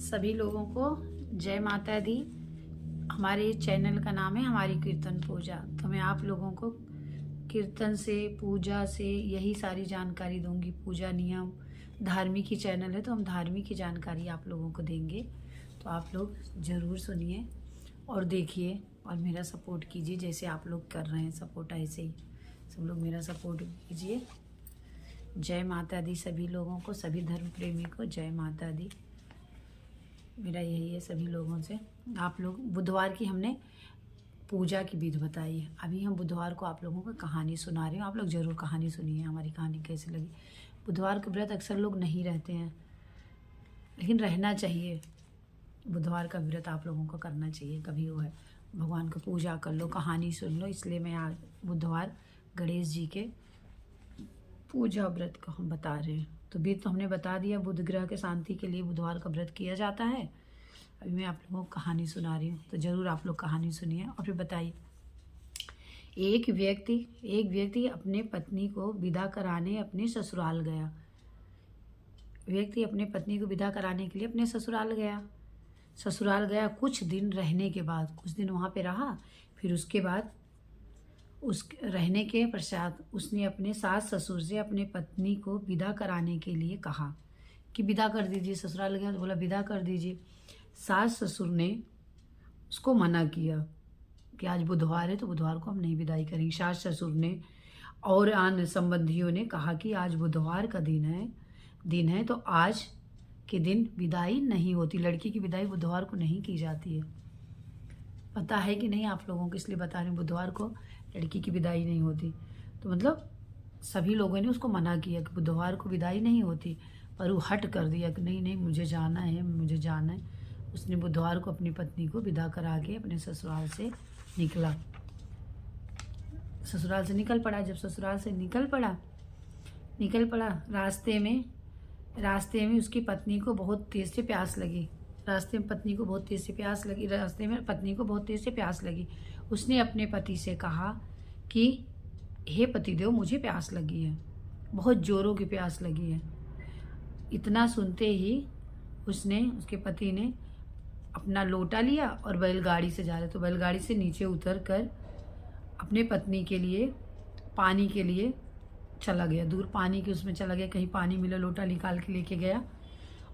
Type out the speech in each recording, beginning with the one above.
सभी लोगों को जय माता दी। हमारे चैनल का नाम है हमारी कीर्तन पूजा। तो मैं आप लोगों को कीर्तन से, पूजा से यही सारी जानकारी दूंगी। पूजा नियम, धार्मिक ही चैनल है तो हम धार्मिक की जानकारी आप लोगों को देंगे। तो आप लोग ज़रूर सुनिए और देखिए और मेरा सपोर्ट कीजिए जैसे आप लोग कर रहे हैं सपोर्ट। ऐसे ही सब लोग मेरा सपोर्ट कीजिए। जय माता दी सभी लोगों को, सभी धर्म प्रेमी को जय माता दी। मेरा यही है सभी लोगों से। आप लोग बुधवार की हमने पूजा की विधि बताई है। अभी हम बुधवार को आप लोगों को कहानी सुना रहे हैं। आप लोग ज़रूर कहानी सुनिए, हमारी कहानी कैसी लगी। बुधवार के व्रत अक्सर लोग नहीं रहते हैं, लेकिन रहना चाहिए। बुधवार का व्रत आप लोगों को करना चाहिए। कभी वो है भगवान को पूजा कर लो, कहानी सुन लो। इसलिए मैं आज बुधवार गणेश जी के पूजा व्रत को हम बता रहे हैं। तो भी तो हमने बता दिया, बुध ग्रह के शांति के लिए बुधवार का व्रत किया जाता है। अभी मैं आप लोगों को कहानी सुना रही हूँ, तो ज़रूर आप लोग कहानी सुनिए और फिर बताइए। एक व्यक्ति अपने पत्नी को विदा कराने अपने ससुराल गया। व्यक्ति अपने पत्नी को विदा कराने के लिए अपने ससुराल गया। कुछ दिन रहने के बाद, कुछ दिन वहाँ पे रहा। फिर उसके बाद उस रहने के पश्चात उसने अपने सास ससुर से अपने पत्नी को विदा कराने के लिए कहा कि विदा कर दीजिए। ससुराल गया तो बोला विदा कर दीजिए। सास ससुर ने उसको मना किया कि आज बुधवार है तो बुधवार को हम नहीं विदाई करेंगे। सास ससुर ने और अन्य संबंधियों ने कहा कि आज बुधवार का दिन है तो आज के दिन विदाई नहीं होती। लड़की की विदाई बुधवार को नहीं की जाती है। पता है कि नहीं आप लोगों को, इसलिए बता रही हूँ। बुधवार को लड़की की विदाई नहीं होती। तो मतलब सभी लोगों ने उसको मना किया कि बुधवार को विदाई नहीं होती, पर वो हट कर दिया कि नहीं मुझे जाना है। उसने बुधवार को अपनी पत्नी को विदा करा के अपने ससुराल से निकला। ससुराल से निकल पड़ा। जब ससुराल से निकल पड़ा रास्ते में उसकी पत्नी को बहुत तेज से प्यास लगी। रास्ते में पत्नी को बहुत तेज से प्यास लगी। उसने अपने पति से कहा कि हे पतिदेव, मुझे प्यास लगी है, बहुत जोरों की प्यास लगी है। इतना सुनते ही उसके पति ने अपना लोटा लिया और बैलगाड़ी से जा रहे तो बैलगाड़ी से नीचे उतर कर अपने पत्नी के लिए पानी के लिए चला गया। दूर पानी के उसमें चला गया, कहीं पानी मिला, लोटा निकाल के लेके गया।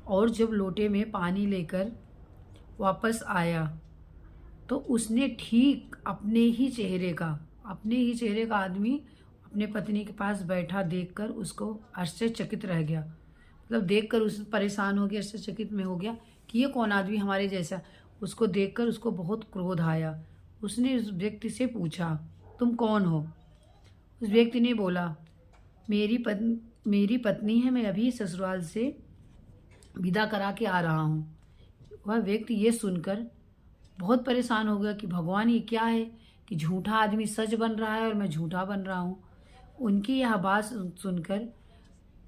और जब लोटे में पानी लेकर वापस आया तो उसने ठीक अपने ही चेहरे का आदमी अपने पत्नी के पास बैठा देखकर उसको आश्चर्यचकित रह गया। मतलब देखकर उस परेशान हो गया, आश्चर्यचकित में हो गया कि ये कौन आदमी हमारे जैसा। उसको देखकर उसको बहुत क्रोध आया। उसने उस व्यक्ति से पूछा, तुम कौन हो? उस व्यक्ति ने बोला, मेरी पत्नी है, मैं अभी ससुराल से विदा करा के आ रहा हूँ। वह व्यक्ति ये सुनकर बहुत परेशान हो गया कि भगवान ये क्या है कि झूठा आदमी सच बन रहा है और मैं झूठा बन रहा हूँ। उनकी यह बात सुनकर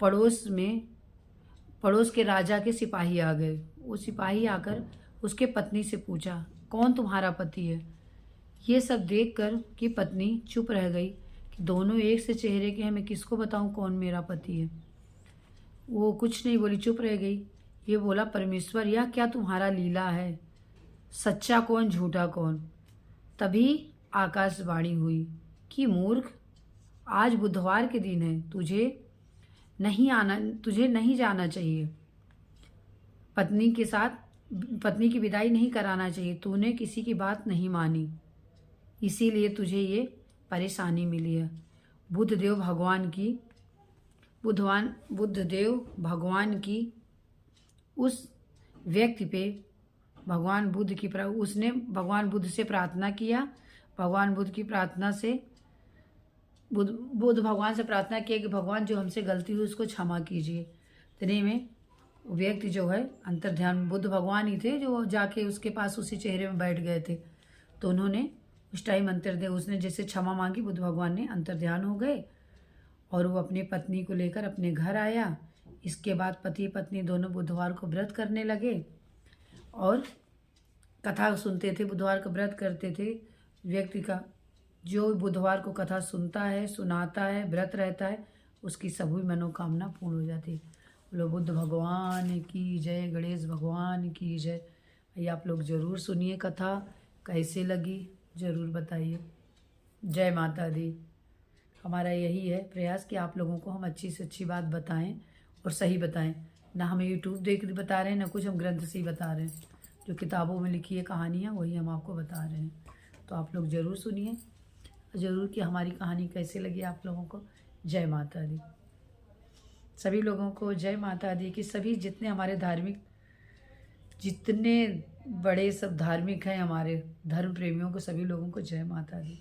पड़ोस के राजा के सिपाही आ गए। वो सिपाही आकर उसके पत्नी से पूछा, कौन तुम्हारा पति है? ये सब देखकर कि पत्नी चुप रह गई कि दोनों एक से चेहरे के हैं, मैं किसको बताऊं कौन मेरा पति है। वो कुछ नहीं बोली, चुप रह गई। ये बोला, परमेश्वर, यह क्या तुम्हारा लीला है? सच्चा कौन, झूठा कौन? तभी आकाशवाणी हुई कि मूर्ख, आज बुधवार के दिन है, तुझे नहीं जाना चाहिए। पत्नी की विदाई नहीं कराना चाहिए। तूने किसी की बात नहीं मानी, इसीलिए तुझे ये परेशानी मिली है। बुद्धदेव भगवान की उस व्यक्ति पे उसने भगवान बुद्ध से प्रार्थना किया। भगवान भगवान से प्रार्थना किया कि भगवान जो हमसे गलती हुई उसको क्षमा कीजिए। इतने में व्यक्ति जो है अंतर्ध्यान, बुद्ध भगवान ही थे जो जाके उसके पास उसी चेहरे में बैठ गए थे। तो उन्होंने उस टाइम उसने जैसे क्षमा मांगी, बुद्ध भगवान ने अंतर्ध्यान हो गए और वो अपनी पत्नी को लेकर अपने घर आया। इसके बाद पति पत्नी दोनों बुधवार को व्रत करने लगे और कथा सुनते थे। बुधवार का व्रत करते थे। व्यक्ति का जो बुधवार को कथा सुनता है, सुनाता है, व्रत रहता है, उसकी सभी मनोकामना पूर्ण हो जाती है। बोलो बुद्ध भगवान की जय, गणेश भगवान की जय। ये आप लोग ज़रूर सुनिए कथा, कैसे लगी ज़रूर बताइए। जय माता दी। हमारा यही है प्रयास कि आप लोगों को हम अच्छी से अच्छी बात बताएं और सही बताएं। ना हम यूट्यूब देख बता रहे हैं, ना कुछ हम ग्रंथ से ही बता रहे हैं। जो किताबों में लिखी है कहानियाँ वही हम आपको बता रहे हैं। तो आप लोग ज़रूर सुनिए, ज़रूर कि हमारी कहानी कैसे लगी आप लोगों को। जय माता दी। सभी लोगों को जय माता दी। कि सभी जितने हमारे धार्मिक, जितने बड़े सब धार्मिक हैं हमारे धर्म प्रेमियों को, सभी लोगों को जय माता दी।